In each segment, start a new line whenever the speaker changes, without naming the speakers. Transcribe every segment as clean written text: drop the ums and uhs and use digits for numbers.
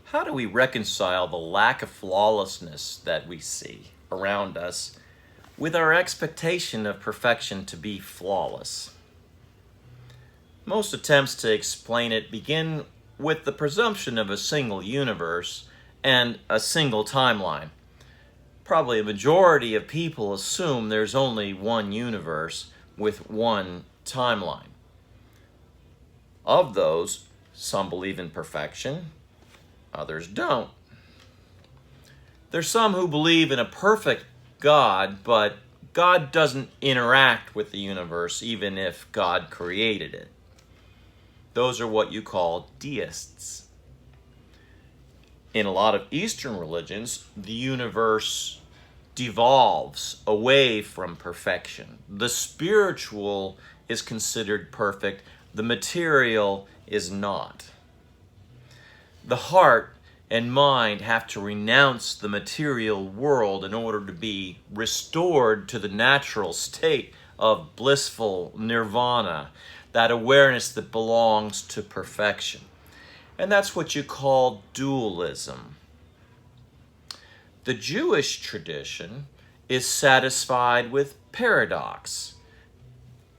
How do we reconcile the lack of flawlessness that we see around us with our expectation of perfection to be flawless? Most attempts to explain it begin with the presumption of a single universe and a single timeline. Probably a majority of people assume there's only one universe with one timeline. Of those, some believe in perfection, others don't. There's some who believe in a perfect God, but God doesn't interact with the universe even if God created it. Those are what you call deists. In a lot of Eastern religions, the universe devolves away from perfection. The spiritual is considered perfect, the material is not. The heart and mind have to renounce the material world in order to be restored to the natural state of blissful nirvana, that awareness that belongs to perfection. And that's what you call dualism. The Jewish tradition is satisfied with paradox.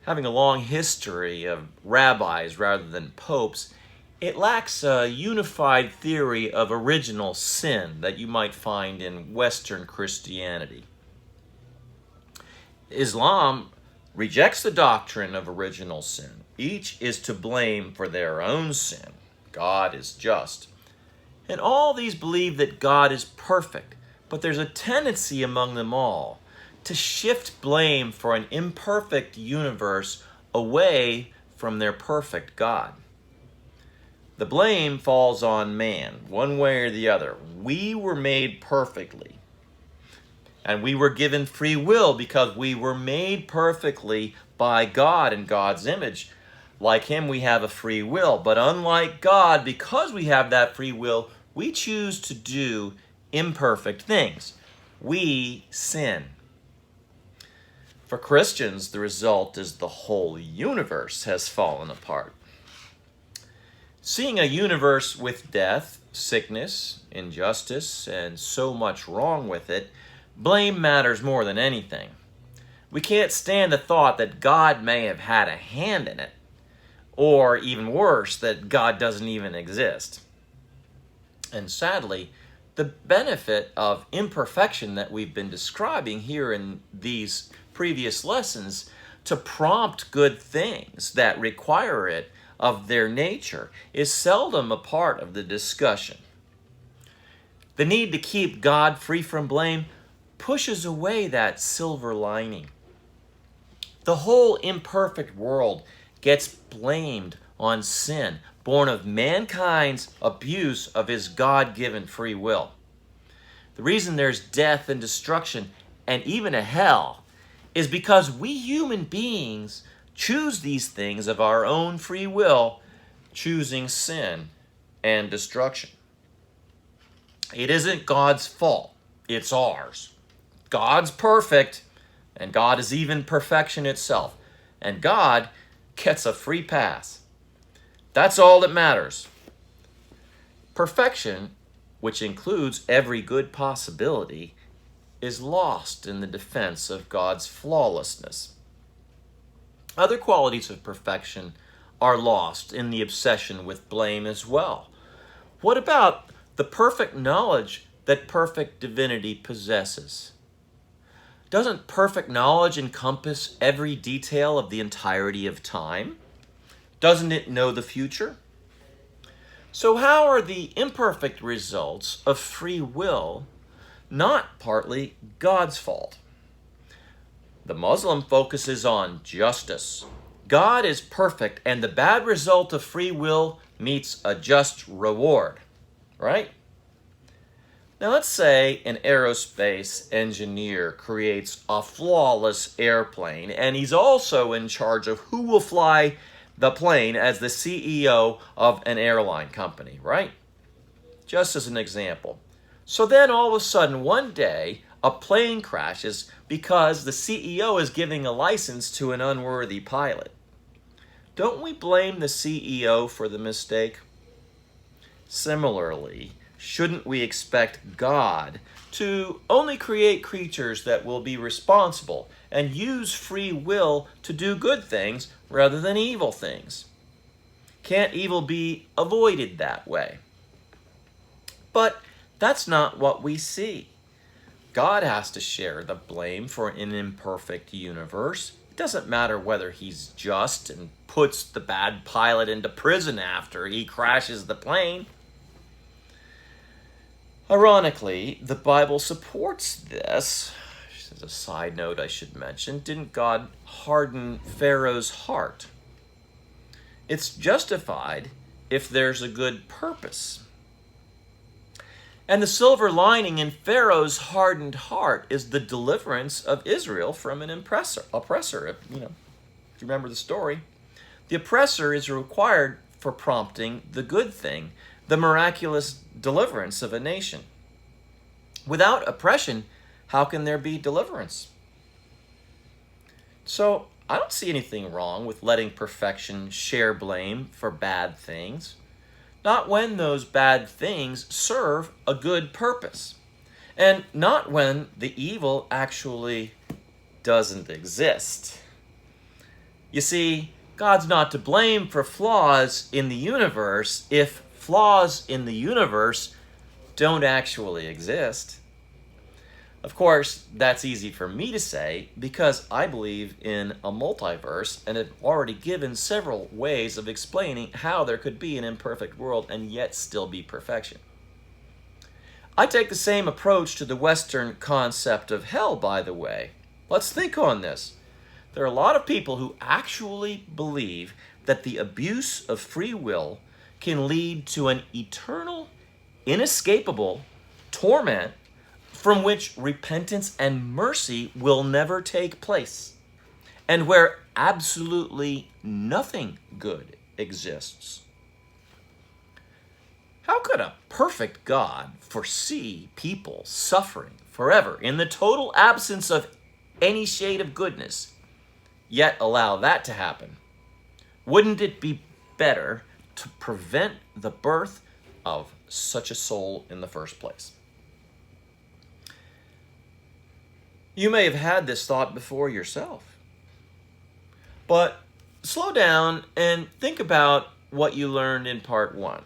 Having a long history of rabbis rather than popes, it lacks a unified theory of original sin that you might find in Western Christianity. Islam rejects the doctrine of original sin. Each is to blame for their own sin. God is just. And all these believe that God is perfect, but there's a tendency among them all to shift blame for an imperfect universe away from their perfect God. The blame falls on man, one way or the other. We were made perfectly. And we were given free will because we were made perfectly by God in God's image. Like Him, we have a free will. But unlike God, because we have that free will, we choose to do imperfect things. We sin. For Christians, the result is the whole universe has fallen apart. Seeing a universe with death, sickness, injustice, and so much wrong with it, blame matters more than anything. We can't stand the thought that God may have had a hand in it, or even worse, that God doesn't even exist. And sadly, the benefit of imperfection that we've been describing here in these previous lessons to prompt good things that require it of their nature is seldom a part of the discussion. The need to keep God free from blame pushes away that silver lining. The whole imperfect world gets blamed on sin, born of mankind's abuse of his God-given free will. The reason there's death and destruction and even a hell is because we human beings choose these things of our own free will, choosing sin and destruction. It isn't God's fault, it's ours. God's perfect, and God is even perfection itself. And God gets a free pass. That's all that matters. Perfection, which includes every good possibility, is lost in the defense of God's flawlessness. Other qualities of perfection are lost in the obsession with blame as well. What about the perfect knowledge that perfect divinity possesses? Doesn't perfect knowledge encompass every detail of the entirety of time? Doesn't it know the future? So how are the imperfect results of free will not partly God's fault? The Muslim focuses on justice. God is perfect, and the bad result of free will meets a just reward, right? Now let's say an aerospace engineer creates a flawless airplane, and he's also in charge of who will fly the plane as the CEO of an airline company, right? Just as an example. So then all of a sudden, one day, a plane crashes because the CEO is giving a license to an unworthy pilot. Don't we blame the CEO for the mistake? Similarly, shouldn't we expect God to only create creatures that will be responsible and use free will to do good things rather than evil things? Can't evil be avoided that way? But that's not what we see. God has to share the blame for an imperfect universe. It doesn't matter whether he's just and puts the bad pilot into prison after he crashes the plane. Ironically, the Bible supports this. As a side note I should mention, didn't God harden Pharaoh's heart? It's justified if there's a good purpose. And the silver lining in Pharaoh's hardened heart is the deliverance of Israel from an oppressor. If you remember the story, the oppressor is required for prompting the good thing, the miraculous deliverance of a nation. Without oppression, how can there be deliverance? So I don't see anything wrong with letting perfection share blame for bad things. Not when those bad things serve a good purpose, and not when the evil actually doesn't exist. You see, God's not to blame for flaws in the universe if flaws in the universe don't actually exist. Of course, that's easy for me to say because I believe in a multiverse and have already given several ways of explaining how there could be an imperfect world and yet still be perfection. I take the same approach to the Western concept of hell, by the way. Let's think on this. There are a lot of people who actually believe that the abuse of free will can lead to an eternal, inescapable torment from which repentance and mercy will never take place, and where absolutely nothing good exists. How could a perfect God foresee people suffering forever in the total absence of any shade of goodness, yet allow that to happen? Wouldn't it be better to prevent the birth of such a soul in the first place? You may have had this thought before yourself. But slow down and think about what you learned in part 1.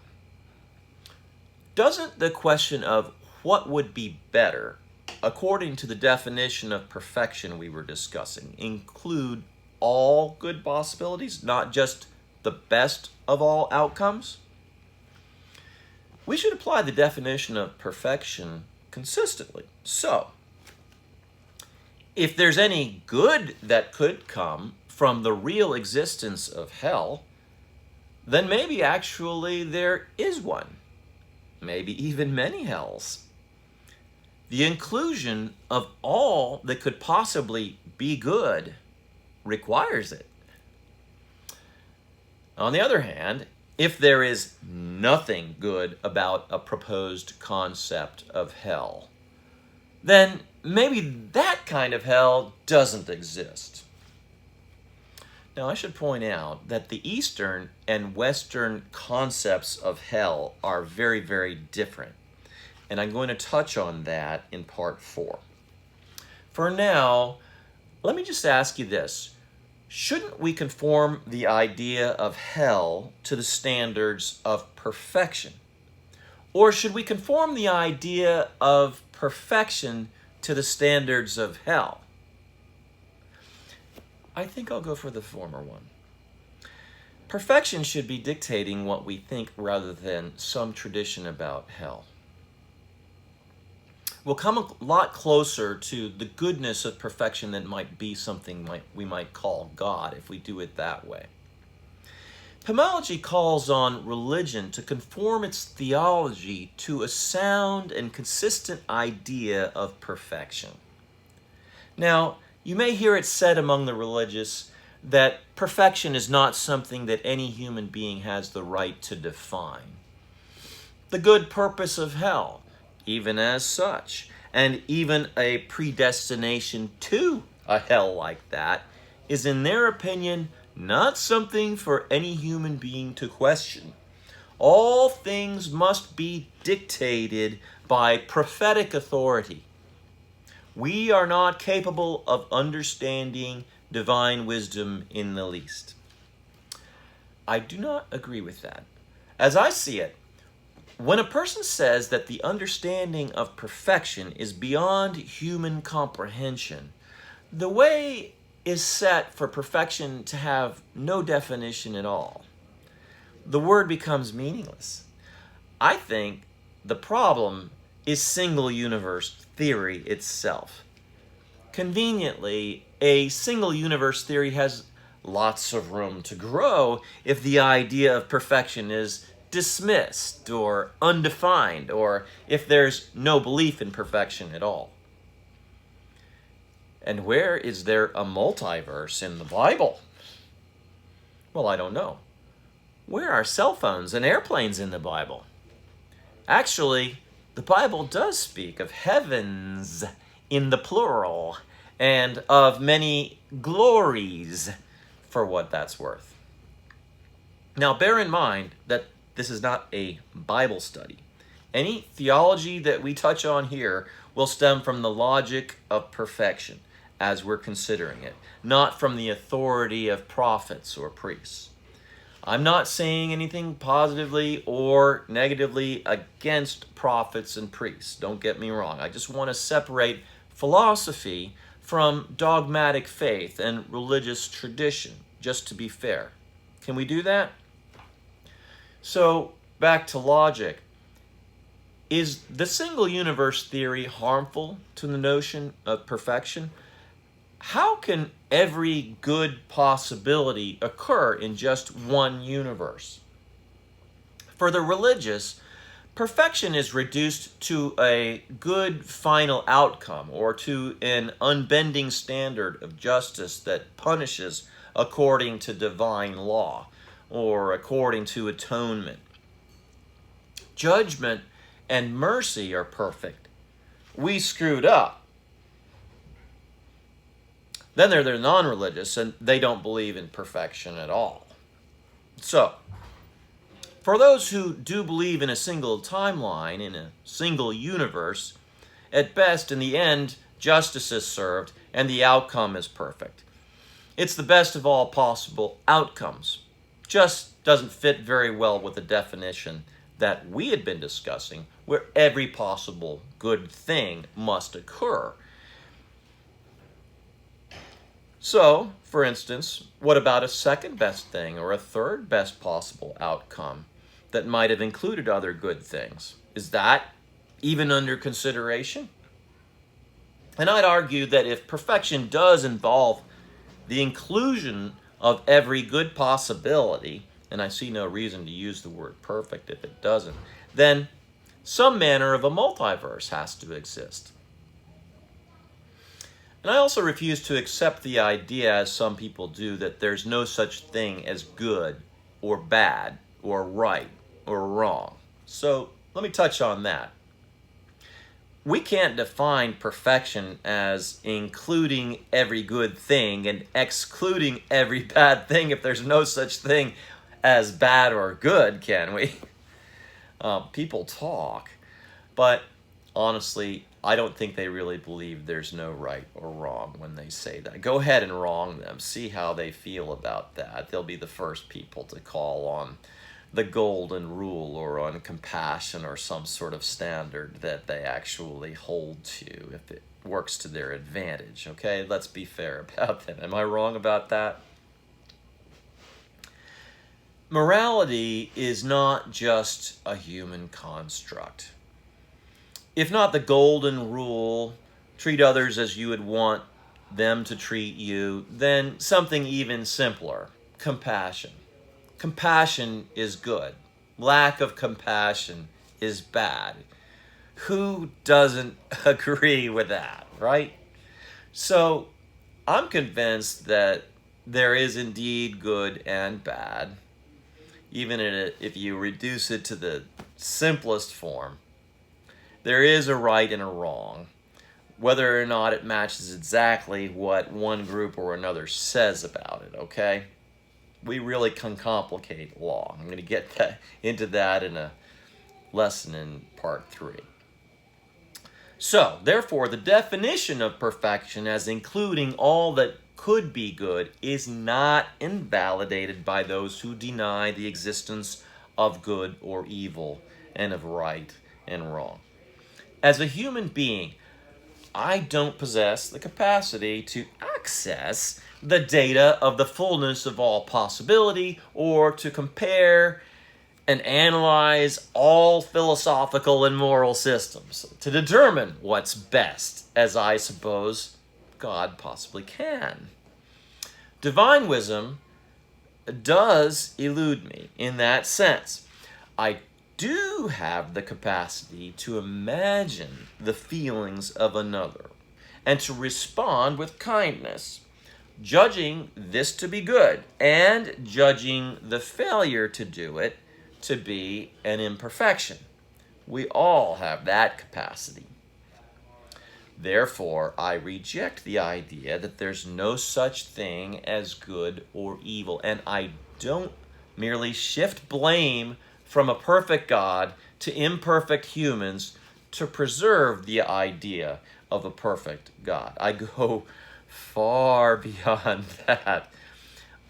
Doesn't the question of what would be better, according to the definition of perfection we were discussing, include all good possibilities, not just the best of all outcomes? We should apply the definition of perfection consistently. So, if there's any good that could come from the real existence of hell, then maybe actually there is one, maybe even many hells. The inclusion of all that could possibly be good requires it. On the other hand, if there is nothing good about a proposed concept of hell, then maybe that kind of hell doesn't exist. Now, I should point out that the Eastern and Western concepts of hell are very, very different, and I'm going to touch on that in part 4. For now, let me just ask you this. Shouldn't we conform the idea of hell to the standards of perfection? Or should we conform the idea of perfection to the standards of hell? I think I'll go for the former one. Perfection should be dictating what we think rather than some tradition about hell. We'll come a lot closer to the goodness of perfection than might be something we might call God if we do it that way. Pamalogy calls on religion to conform its theology to a sound and consistent idea of perfection. Now, you may hear it said among the religious that perfection is not something that any human being has the right to define. The good purpose of hell, even as such, and even a predestination to a hell like that, is in their opinion not something for any human being to question. All things must be dictated by prophetic authority. We are not capable of understanding divine wisdom in the least. I do not agree with that. As I see it, when a person says that the understanding of perfection is beyond human comprehension, the way is set for perfection to have no definition at all. The word becomes meaningless. I think the problem is single universe theory itself. Conveniently, a single universe theory has lots of room to grow if the idea of perfection is dismissed or undefined, or if there's no belief in perfection at all. And where is there a multiverse in the Bible? Well, I don't know. Where are cell phones and airplanes in the Bible? Actually, the Bible does speak of heavens in the plural and of many glories, for what that's worth. Now, bear in mind that this is not a Bible study. Any theology that we touch on here will stem from the logic of perfection as we're considering it, not from the authority of prophets or priests. I'm not saying anything positively or negatively against prophets and priests. Don't get me wrong. I just want to separate philosophy from dogmatic faith and religious tradition, just to be fair. Can we do that? So, back to logic. Is the single universe theory harmful to the notion of perfection? How can every good possibility occur in just one universe? For the religious, perfection is reduced to a good final outcome or to an unbending standard of justice that punishes according to divine law or according to atonement. Judgment and mercy are perfect. We screwed up. Then they're non-religious, and they don't believe in perfection at all. So, for those who do believe in a single timeline, in a single universe, at best, in the end, justice is served, and the outcome is perfect. It's the best of all possible outcomes. Just doesn't fit very well with the definition that we had been discussing, where every possible good thing must occur. So, for instance, what about a second best thing or a third best possible outcome that might have included other good things? Is that even under consideration? And I'd argue that if perfection does involve the inclusion of every good possibility, and I see no reason to use the word perfect if it doesn't, then some manner of a multiverse has to exist. And I also refuse to accept the idea, as some people do, that there's no such thing as good or bad or right or wrong. So let me touch on that. We can't define perfection as including every good thing and excluding every bad thing if there's no such thing as bad or good, can we? People talk, but honestly, I don't think they really believe there's no right or wrong when they say that. Go ahead and wrong them. See how they feel about that. They'll be the first people to call on the golden rule or on compassion or some sort of standard that they actually hold to if it works to their advantage. Okay, let's be fair about that. Am I wrong about that? Morality is not just a human construct. If not the golden rule, treat others as you would want them to treat you, then something even simpler, compassion. Compassion is good. Lack of compassion is bad. Who doesn't agree with that, right? So I'm convinced that there is indeed good and bad, even if you reduce it to the simplest form. There is a right and a wrong, whether or not it matches exactly what one group or another says about it, okay? we really can complicate law. I'm going to get into that in a lesson in part 3. So, therefore, the definition of perfection as including all that could be good is not invalidated by those who deny the existence of good or evil and of right and wrong. As a human being, I don't possess the capacity to access the data of the fullness of all possibility or to compare and analyze all philosophical and moral systems to determine what's best, as I suppose God possibly can. Divine wisdom does elude me in that sense. I do have the capacity to imagine the feelings of another and to respond with kindness, judging this to be good and judging the failure to do it to be an imperfection. We all have that capacity. Therefore, I reject the idea that there's no such thing as good or evil, and I don't merely shift blame from a perfect God to imperfect humans to preserve the idea of a perfect God. I go far beyond that.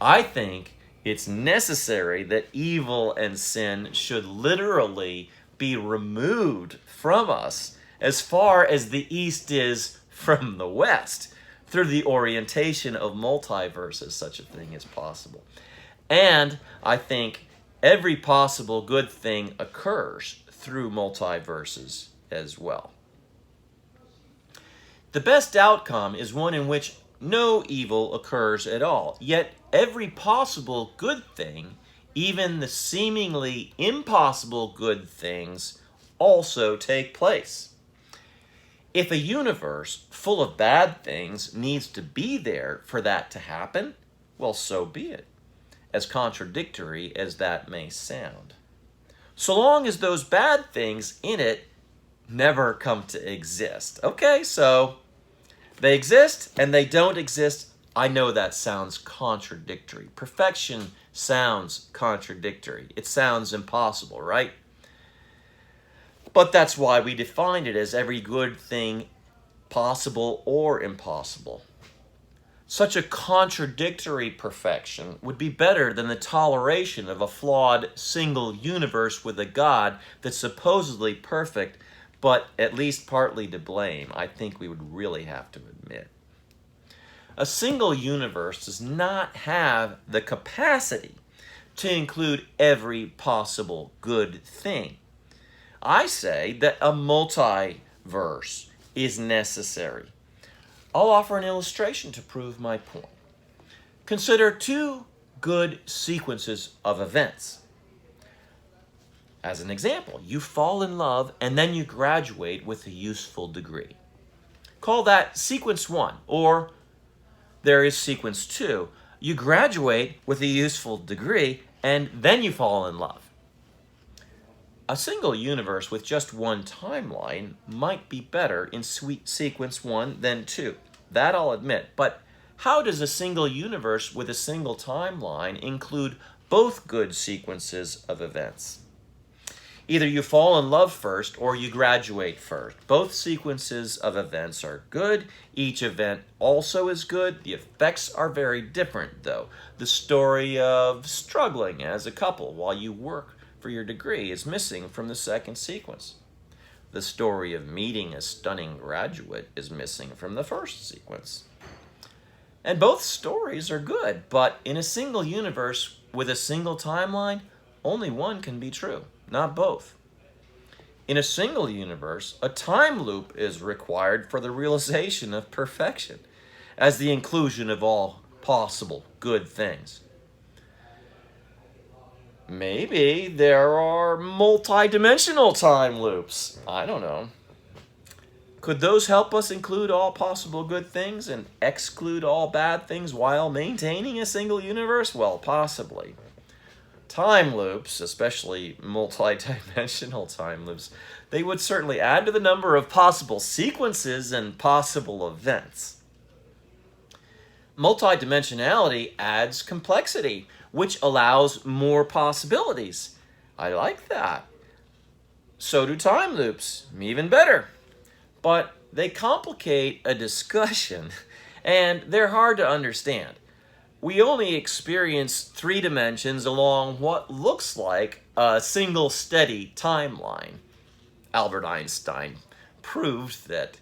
I think it's necessary that evil and sin should literally be removed from us as far as the East is from the West, through the orientation of multiverses. Such a thing is possible. And I think every possible good thing occurs through multiverses as well. The best outcome is one in which no evil occurs at all, yet every possible good thing, even the seemingly impossible good things, also take place. If a universe full of bad things needs to be there for that to happen, well, so be it, as contradictory as that may sound. So long as those bad things in it never come to exist. Okay, so they exist and they don't exist. I know that sounds contradictory. Perfection sounds contradictory. It sounds impossible, right? But that's why we defined it as every good thing possible or impossible. Such a contradictory perfection would be better than the toleration of a flawed single universe with a God that's supposedly perfect, but at least partly to blame. I think we would really have to admit. A single universe does not have the capacity to include every possible good thing. I say that a multiverse is necessary. I'll offer an illustration to prove my point. Consider two good sequences of events. As an example, you fall in love and then you graduate with a useful degree. Call that sequence 1, or there is sequence 2. You graduate with a useful degree and then you fall in love. A single universe with just one timeline might be better in sequence 1 than 2. That I'll admit. But how does a single universe with a single timeline include both good sequences of events? Either you fall in love first or you graduate first. Both sequences of events are good. Each event also is good. The effects are very different, though. The story of struggling as a couple while you work for your degree is missing from the second sequence. The story of meeting a stunning graduate is missing from the first sequence. And both stories are good, but in a single universe with a single timeline, only one can be true, not both. In a single universe, a time loop is required for the realization of perfection, as the inclusion of all possible good things. Maybe there are multi-dimensional time loops. I don't know. Could those help us include all possible good things and exclude all bad things while maintaining a single universe? Well, possibly. Time loops, especially multi-dimensional time loops, they would certainly add to the number of possible sequences and possible events. Multidimensionality adds complexity. which allows more possibilities. I like that. So do time loops, even better. But they complicate a discussion, and they're hard to understand. We only experience 3 dimensions along what looks like a single steady timeline. Albert Einstein proved that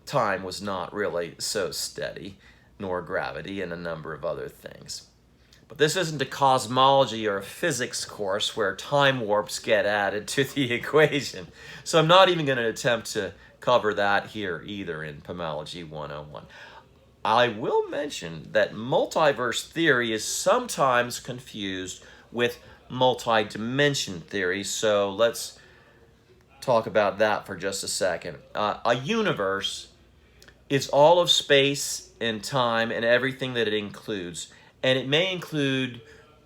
time was not really so steady, nor gravity, and a number of other things. But this isn't a cosmology or a physics course where time warps get added to the equation. So I'm not even going to attempt to cover that here either in Pamalogy 101. I will mention that multiverse theory is sometimes confused with multi-dimension theory, so let's talk about that for just a second. A universe is all of space and time and everything that it includes, and it may include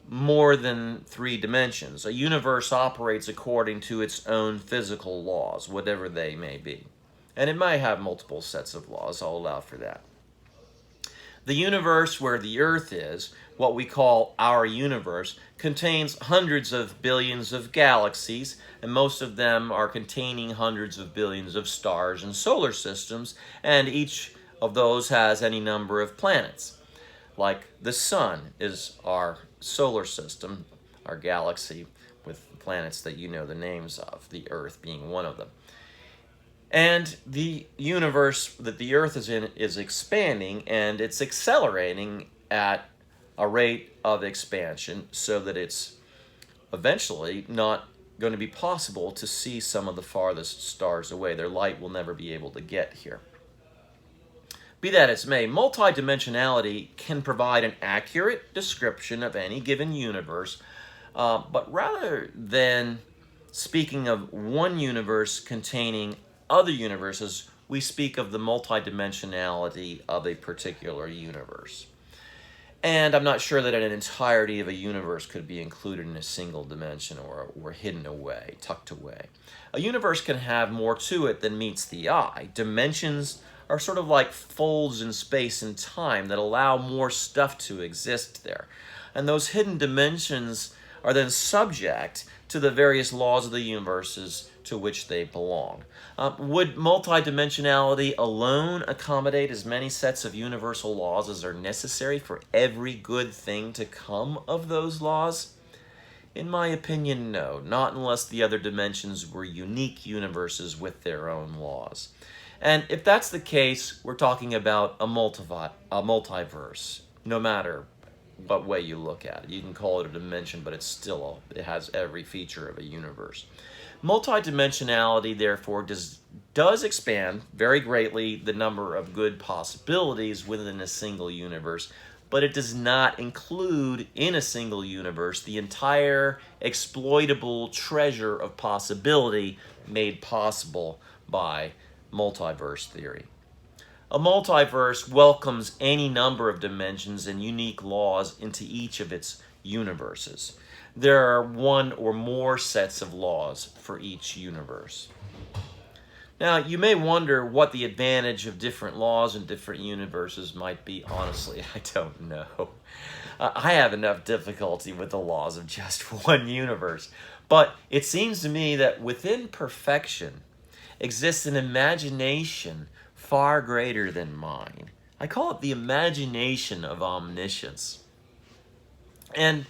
more than 3 dimensions. A universe operates according to its own physical laws, whatever they may be. And it might have multiple sets of laws, I'll allow for that. The universe where the Earth is, what we call our universe, contains hundreds of billions of galaxies, and most of them are containing hundreds of billions of stars and solar systems, and each of those has any number of planets. Like the Sun is our solar system, our galaxy, with planets that you know the names of, the Earth being one of them. And the universe that the Earth is in is expanding, and it's accelerating at a rate of expansion so that it's eventually not going to be possible to see some of the farthest stars away. Their light will never be able to get here. Be that as may, multidimensionality can provide an accurate description of any given universe, but rather than speaking of one universe containing other universes, we speak of the multidimensionality of a particular universe. And I'm not sure that an entirety of a universe could be included in a single dimension or hidden away, tucked away. A universe can have more to it than meets the eye. Dimensions are sort of like folds in space and time that allow more stuff to exist there. And those hidden dimensions are then subject to the various laws of the universes to which they belong. Would multidimensionality alone accommodate as many sets of universal laws as are necessary for every good thing to come of those laws? In my opinion, no, not unless the other dimensions were unique universes with their own laws. And if that's the case, we're talking about a multiverse, no matter what way you look at it. You can call it a dimension, but it has every feature of a universe. Multidimensionality, therefore, does expand very greatly the number of good possibilities within a single universe, but it does not include in a single universe the entire exploitable treasure of possibility made possible by multiverse theory. A multiverse welcomes any number of dimensions and unique laws into each of its universes. There are one or more sets of laws for each universe. Now, you may wonder what the advantage of different laws in different universes might be. Honestly, I don't know. I have enough difficulty with the laws of just one universe. But it seems to me that within perfection exists an imagination far greater than mine. I call it the imagination of omniscience. And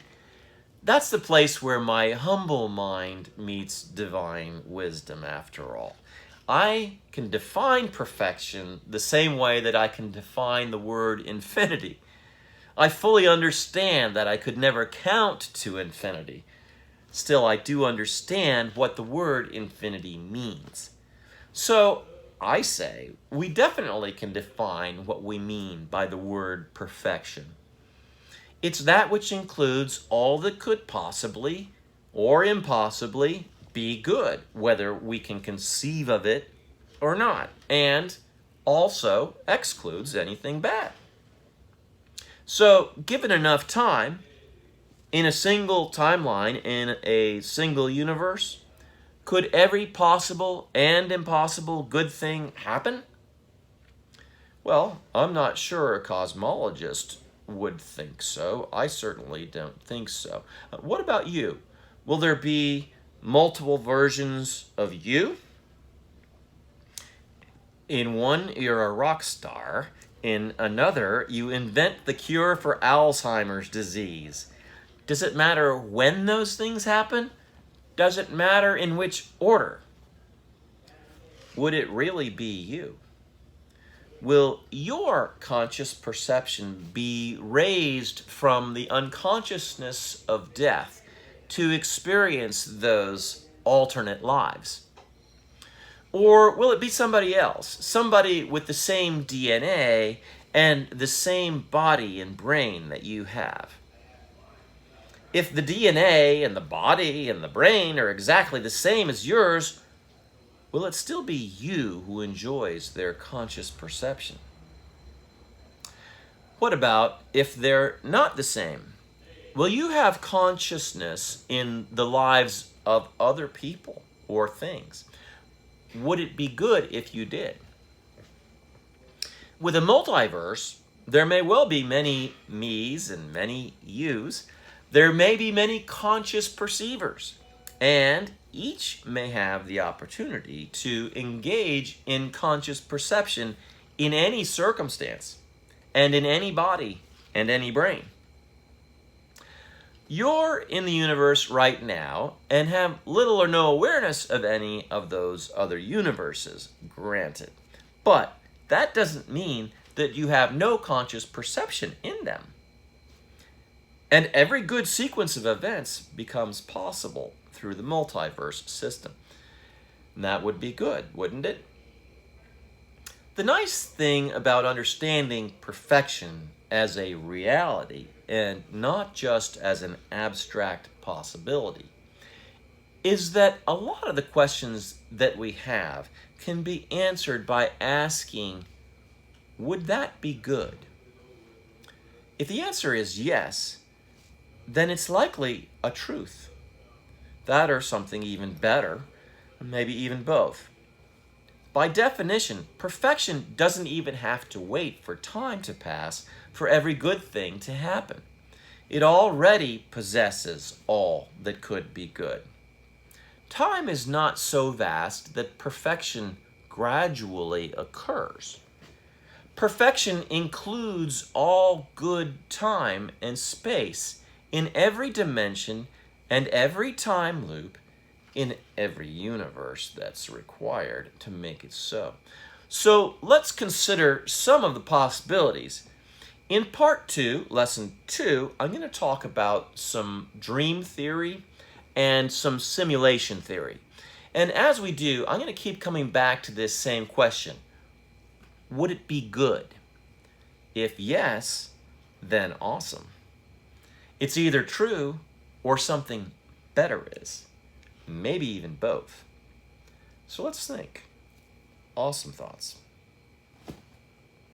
that's the place where my humble mind meets divine wisdom, after all. I can define perfection the same way that I can define the word infinity. I fully understand that I could never count to infinity. Still, I do understand what the word infinity means. So, I say we definitely can define what we mean by the word perfection. It's that which includes all that could possibly or impossibly be good, whether we can conceive of it or not, and also excludes anything bad. So, given enough time, in a single timeline, in a single universe, could every possible and impossible good thing happen? Well, I'm not sure a cosmologist would think so. I certainly don't think so. What about you? Will there be multiple versions of you? In one, you're a rock star. In another, you invent the cure for Alzheimer's disease. Does it matter when those things happen? Does it matter in which order? Would it really be you? Will your conscious perception be raised from the unconsciousness of death to experience those alternate lives? Or will it be somebody else, somebody with the same DNA and the same body and brain that you have? If the DNA and the body and the brain are exactly the same as yours, will it still be you who enjoys their conscious perception? What about if they're not the same? Will you have consciousness in the lives of other people or things? Would it be good if you did? With a multiverse, there may well be many me's and many you's. There may be many conscious perceivers, and each may have the opportunity to engage in conscious perception in any circumstance and in any body and any brain. You're in the universe right now and have little or no awareness of any of those other universes, granted. But that doesn't mean that you have no conscious perception in them. And every good sequence of events becomes possible through the multiverse system. And that would be good, wouldn't it? The nice thing about understanding perfection as a reality and not just as an abstract possibility is that a lot of the questions that we have can be answered by asking, would that be good? If the answer is yes, then it's likely a truth. That or something even better, maybe even both. By definition, perfection doesn't even have to wait for time to pass for every good thing to happen. It already possesses all that could be good. Time is not so vast that perfection gradually occurs. Perfection includes all good time and space in every dimension and every time loop in every universe that's required to make it so. So let's consider some of the possibilities. In part 2, lesson 2, I'm going to talk about some dream theory and some simulation theory. And as we do, I'm going to keep coming back to this same question. Would it be good? If yes, then awesome. It's either true or something better is. Maybe even both. So let's think. Awesome thoughts.